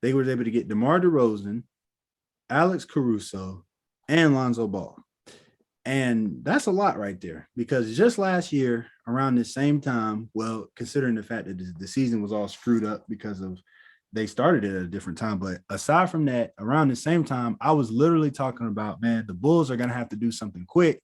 they were able to get DeMar DeRozan, Alex Caruso, and Lonzo Ball. And that's a lot right there because just last year, around the same time, well, considering the fact that the season was all screwed up because of they started it at a different time. But aside from that, around the same time, I was literally talking about, man, the Bulls are going to have to do something quick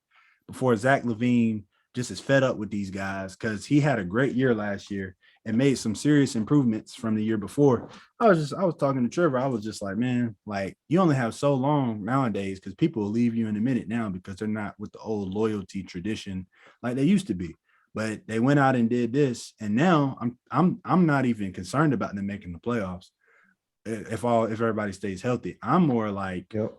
before Zach LaVine just is fed up with these guys because he had a great year last year and made some serious improvements from the year before. I was talking to Trevor. I was just like, man, like you only have so long nowadays because people will leave you in a minute now because they're not with the old loyalty tradition like they used to be. But they went out and did this, and now I'm not even concerned about them making the playoffs if everybody stays healthy. I'm more like, Yep.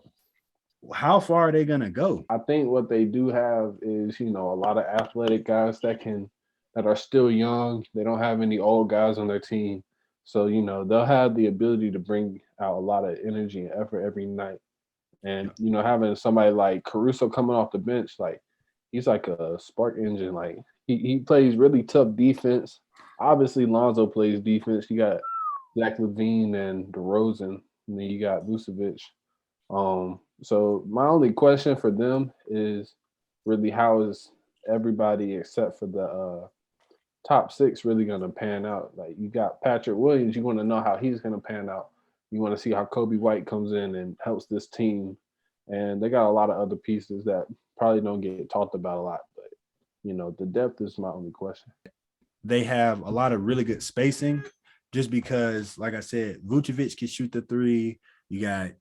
how far are they gonna go? I think what they do have is, a lot of athletic guys that are still young. They don't have any old guys on their team. So, they'll have the ability to bring out a lot of energy and effort every night. And, having somebody like Caruso coming off the bench, like he's like a spark engine. Like he plays really tough defense. Obviously, Lonzo plays defense. You got Zach LaVine and DeRozan, and then you got Vucevic. So my only question for them is really how is everybody except for the top six really gonna pan out? Like you got Patrick Williams, you want to know how he's gonna pan out. You want to see how Kobe White comes in and helps this team, and they got a lot of other pieces that probably don't get talked about a lot. But the depth is my only question. They have a lot of really good spacing, just because, like I said, Vucevic can shoot the three. You got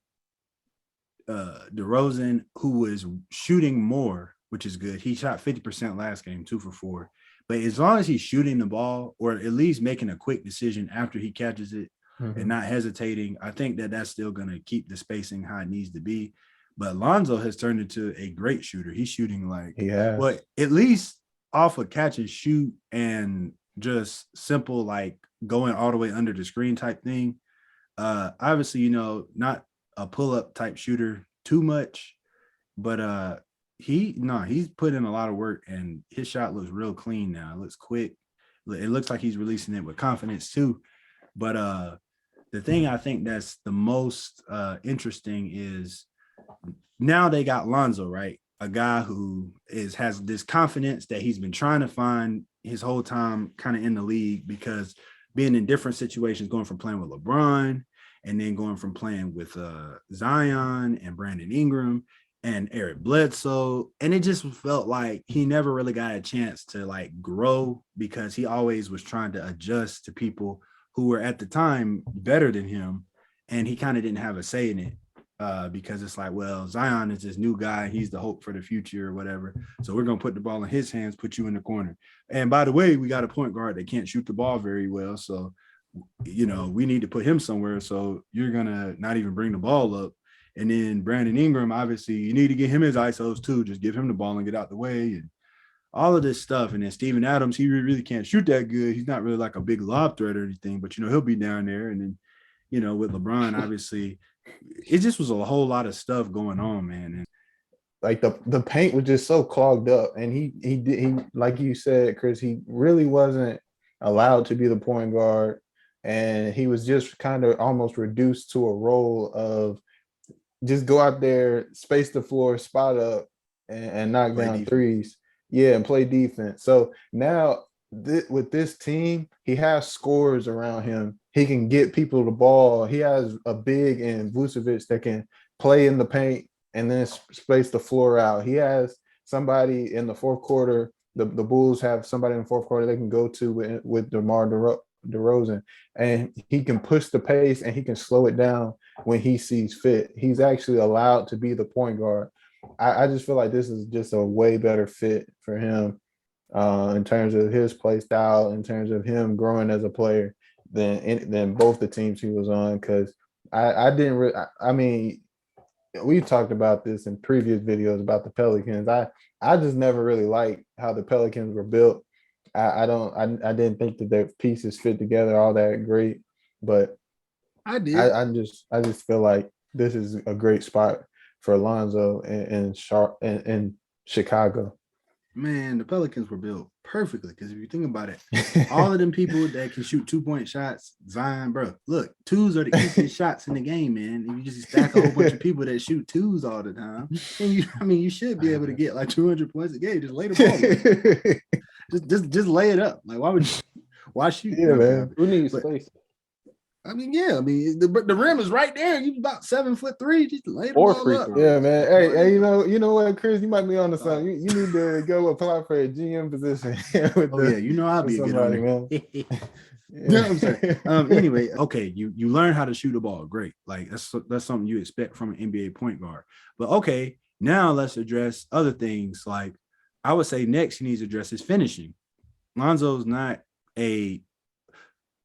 DeRozan, who was shooting more, which is good. He shot 50% last game, 2 for 4. But as long as he's shooting the ball or at least making a quick decision after he catches it and not hesitating, I think that that's still going to keep the spacing how it needs to be. But Lonzo has turned into a great shooter. He's shooting well, at least off a catch and shoot and just simple, like going all the way under the screen type thing. Obviously, not a pull-up type shooter too much, but he's put in a lot of work and his shot looks real clean now. It looks quick. It looks like he's releasing it with confidence too. But the thing I think that's the most interesting is now they got Lonzo, right? A guy who has this confidence that he's been trying to find his whole time kind of in the league, because being in different situations, going from playing with LeBron and then going from playing with Zion and Brandon Ingram and Eric Bledsoe. And it just felt like he never really got a chance to like grow because he always was trying to adjust to people who were at the time better than him. And he kind of didn't have a say in it because it's like, well, Zion is this new guy. He's the hope for the future or whatever. So we're going to put the ball in his hands, put you in the corner. And by the way, we got a point guard that can't shoot the ball very well. So we need to put him somewhere. So you're going to not even bring the ball up. And then Brandon Ingram, obviously, you need to get him his ISOs too. Just give him the ball and get out the way and all of this stuff. And then Steven Adams, he really can't shoot that good. He's not really like a big lob threat or anything, but, he'll be down there. And then, with LeBron, obviously, it just was a whole lot of stuff going on, man. And like the paint was just so clogged up. And he like you said, Chris, he really wasn't allowed to be the point guard. And he was just kind of almost reduced to a role of just go out there, space the floor, spot up, and knock down threes. Yeah, and play defense. So now with this team, he has scores around him. He can get people the ball. He has a big and Vucevic that can play in the paint and then space the floor out. He has somebody in the fourth quarter. The Bulls have somebody in the fourth quarter they can go to with DeMar DeRozan, and he can push the pace and he can slow it down when he sees fit. He's actually allowed to be the point guard. I just feel like this is just a way better fit for him in terms of his play style, in terms of him growing as a player than both the teams he was on. Because I didn't I mean, we've talked about this in previous videos about the Pelicans. I just never really liked how the Pelicans were built. I didn't think that their pieces fit together all that great, but I did. I just feel like this is a great spot for Alonzo in Chicago. Man, the Pelicans were built perfectly because if you think about it, all of them people that can shoot 2-point shots, Zion, bro. Look, twos are the easiest shots in the game, man. If you just stack a whole bunch of people that shoot twos all the time, and you should be able to get like 200 points a game. Just lay the ball up. Just lay it up. Like why shoot? Yeah, man. Who needs But- space? I mean, yeah. I mean, the rim is right there. You about 7'3". Just lay the Or ball free up. throw. Yeah, man. Hey, you know what, Chris? You might be on to something. You need to go apply for a GM position. with Oh yeah, you know I'll with be a good somebody, owner. man. No, I'm sorry. Anyway, okay, you learn how to shoot a ball. Great. Like that's something you expect from an NBA point guard. But okay, now let's address other things. Like I would say next he needs to address his finishing. Lonzo's not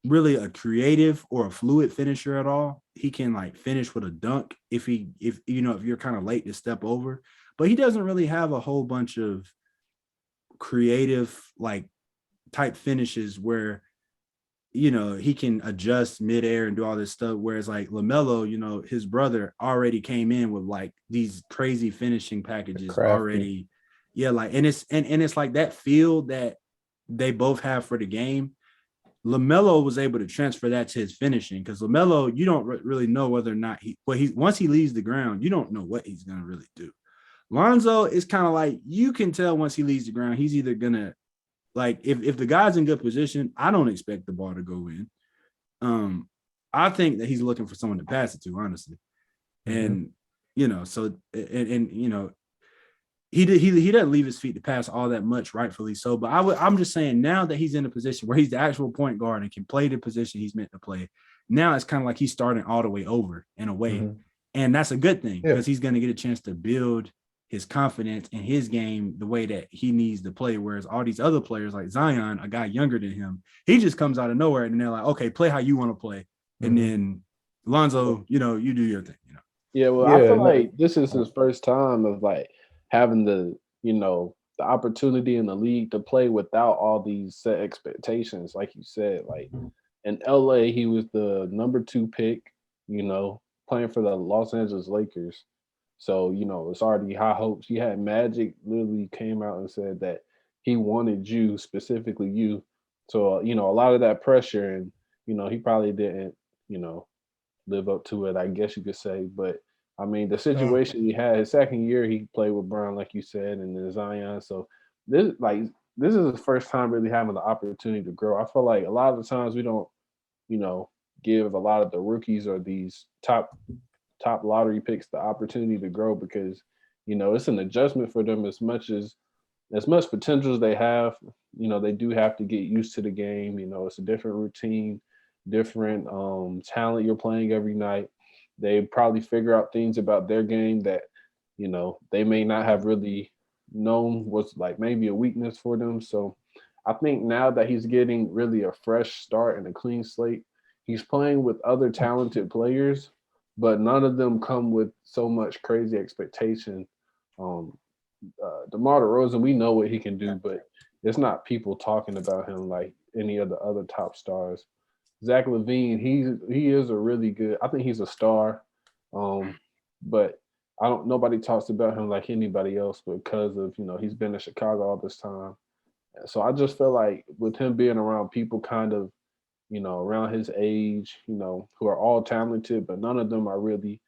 really a creative or a fluid finisher at all. He can like finish with a dunk if you're kind of late to step over, but he doesn't really have a whole bunch of creative like type finishes where he can adjust midair and do all this stuff. Whereas like LaMelo, his brother already came in with like these crazy finishing packages Crafty. already. Yeah, like and it's like that feel that they both have for the game. LaMelo was able to transfer that to his finishing because LaMelo, you don't really know whether or not once he leaves the ground, you don't know what he's gonna really do. Lonzo is kind of like you can tell once he leaves the ground, he's either gonna like if the guy's in good position, I don't expect the ball to go in. I think that he's looking for someone to pass it to, honestly, and so he doesn't leave his feet to pass all that much, rightfully so. But I'm just saying now that he's in a position where he's the actual point guard and can play the position he's meant to play. Now it's kind of like he's starting all the way over in a way, and that's a good thing because he's going to get a chance to build his confidence in his game the way that he needs to play. Whereas all these other players like Zion, a guy younger than him, he just comes out of nowhere and they're like, okay, play how you want to play. And then Lonzo, you do your thing, Yeah, well, I feel like this is his first time of like having the opportunity in the league to play without all these set expectations. Like you said, like in LA, he was the number 2 pick, playing for the Los Angeles Lakers. So, it's already high hopes. He had Magic literally came out and said that he wanted you, specifically you. So, a lot of that pressure and, he probably didn't, live up to it, I guess you could say. But I mean, the situation he had his second year, he played with Brown, like you said, and then Zion. So this is his first time really having the opportunity to grow. I feel like a lot of the times we don't, give a lot of the rookies or these top lottery picks the opportunity to grow because, it's an adjustment for them as much potential as they have. They do have to get used to the game. It's a different routine, different talent you're playing every night. They probably figure out things about their game that, they may not have really known was like maybe a weakness for them. So I think now that he's getting really a fresh start and a clean slate, he's playing with other talented players, but none of them come with so much crazy expectation. DeMar DeRozan, we know what he can do, but it's not people talking about him like any of the other top stars. Zach LaVine, he is a really good. I think he's a star, but nobody talks about him like anybody else because of he's been in Chicago all this time. So I just feel like with him being around people kind of around his age, who are all talented, but none of them are really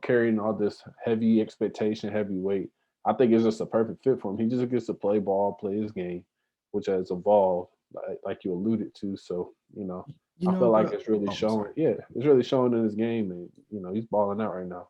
carrying all this heavy expectation, heavy weight. I think it's just a perfect fit for him. He just gets to play ball, play his game, which has evolved, like you alluded to. So, I feel like it's really showing. Yeah, it's really showing in his game, and he's balling out right now.